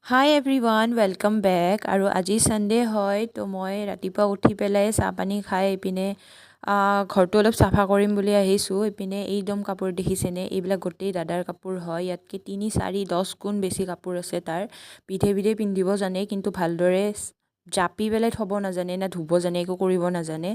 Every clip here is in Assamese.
হাই এভৰিৱান ৱেলকাম বেক আৰু আজি ছানডে হয় তো মই ৰাতিপুৱা উঠি পেলাই চাহ পানী খাই এইপিনে ঘৰটো অলপ চাফা কৰিম বুলি আহিছোঁ। এইপিনে এইদম কাপোৰ দেখিছেনে, এইবিলাক গোটেই দাদাৰ কাপোৰ হয়। ইয়াতকৈ 3, 4, 10 গুণ বেছি কাপোৰ আছে তাৰ। বিধে বিধে পিন্ধিব জানে কিন্তু ভালদৰে জাপি পেলাই থ'ব নাজানে, না ধুব জানে, একো কৰিব নাজানে।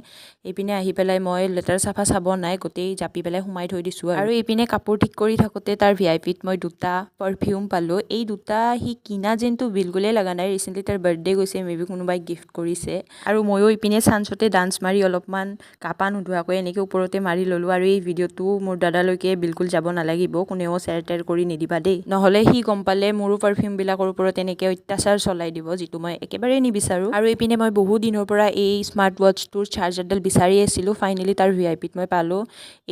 এইপিনে আহি পেলাই মই লেতেৰা চাফা চাব নাই, গোটেই জাপি পেলাই সোমাই থৈ দিছোঁ। আৰু এইপিনে কাপোৰ ঠিক কৰি থাকোঁতে তাৰ VIP-ত মই দুটা পাৰফিউম পালোঁ। এই দুটা সি কিনা যেনটো বিলকুলেই লগা নাই। ৰিচেণ্টলি তাৰ বাৰ্থডে গৈছে, মেবি কোনোবাই গিফ্ট কৰিছে। আৰু ময়ো ইপিনে চান্সতে ডান্স মাৰি অলপমান কাপা নোধোৱাকৈ এনেকৈ ওপৰতে মাৰি ল'লোঁ। আৰু এই ভিডিঅ'টো মোৰ দাদালৈকে বিলকুল যাব নালাগিব, কোনেও শ্বেয়াৰ টেয়াৰ কৰি নিদিবা দেই, নহ'লে সি গম পালে মোৰো পাৰফিউমবিলাকৰ ওপৰত এনেকৈ অত্যাচাৰ চলাই দিব, যিটো মই একেবাৰেই নিবিচাৰোঁ। আৰু এইপিনে মই বহু দিনৰ পৰা এই স্মাৰ্ট ৱাটচটোৰ চাৰ্জাৰডাল বিচাৰি আছিলোঁ। ফাইনেলি তাৰ VIP-ত মই পালোঁ।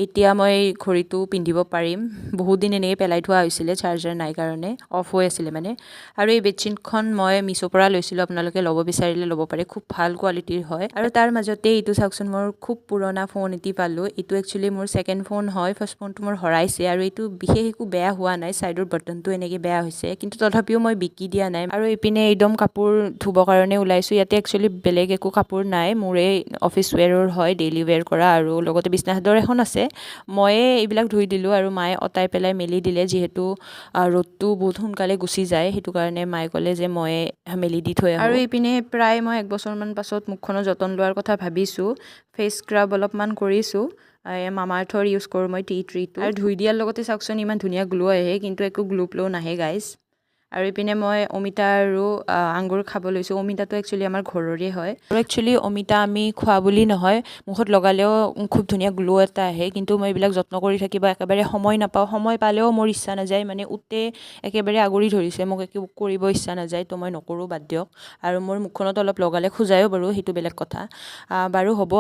এতিয়া মই ঘড়ীটো পিন্ধিব পাৰিম। বহুত দিন এনেকৈ পেলাই থোৱা হৈছিলে, চাৰ্জাৰ নাই কাৰণে, অফ হৈ আছিলে মানে। আৰু এই বেডশ্বীটখন মই মিছ'ৰ পৰা লৈছিলোঁ, আপোনালোকে ল'ব বিচাৰিলে ল'ব পাৰে, খুব ভাল কোৱালিটিৰ হয়। আৰু তাৰ মাজতে এইটো চাওকচোন, মোৰ খুব পুৰণা ফোন এটি পালোঁ। এইটো একচুৱেলি মোৰ ছেকেণ্ড ফোন হয়, ফাৰ্ষ্ট ফোনটো মোৰ হেৰাইছে। আৰু এইটো বিশেষ একো বেয়া হোৱা নাই, ছাইডৰ বাটনটো এনেকৈ বেয়া হৈছে, কিন্তু তথাপিও মই বিকি দিয়া নাই। আৰু এইপিনে একদম কাপোৰ ধুবৰ কাৰণে ওলাইছোঁ। ইয়াতে একচুৱেলি বেলেগ একো কাপোৰ নাই, মোৰে অফিচ ৱেৰৰ হয়, ডেইলি ৱেৰ কৰা, আৰু লগতে বিছনা চাদৰ এখন আছে। ময়ে এইবিলাক ধুই দিলোঁ আৰু মায়ে অতাই পেলাই মেলি দিলে, যিহেতু ৰ'দটো বহুত সোনকালে গুচি যায়, সেইটো কাৰণে মায়ে ক'লে যে মই মেলি দি থৈ আহোঁ। আৰু এইপিনে প্ৰায় মই 1 বছৰমান পাছত মুখখনৰ যতন লোৱাৰ কথা ভাবিছোঁ। ফেচ স্ক্ৰাব অলপমান কৰিছোঁ। মামা আৰ্থৰ ইউজ কৰোঁ মই টি3টো। আৰু ধুই দিয়াৰ লগতে চাওকচোন ইমান ধুনীয়া গ্ল' আহে, কিন্তু একো গ্ল' নাহে গাইজ। আৰু এইপিনে মই অমিতা আৰু আঙুৰ খাব লৈছোঁ। অমিতাটো একচুৱেলি আমাৰ ঘৰৰে হয়। আৰু একচুৱেলি অমিতা আমি খোৱা বুলি নহয়, মুখত লগালেও খুব ধুনীয়া গ্ল' এটা আহে, কিন্তু মই এইবিলাক যত্ন কৰি থাকিব একেবাৰে সময় নাপাওঁ। সময় পালেও মোৰ ইচ্ছা নাযায়, মানে উঠে একেবাৰে আগুৰি ধৰিছে, মোক একো কৰিব ইচ্ছা নাযায়, তো মই নকৰোঁ, বাদ দিয়ক। আৰু মোৰ মুখখনত অলপ লগালে খোজায়ো বাৰু, সেইটো বেলেগ কথা। বাৰু হ'ব।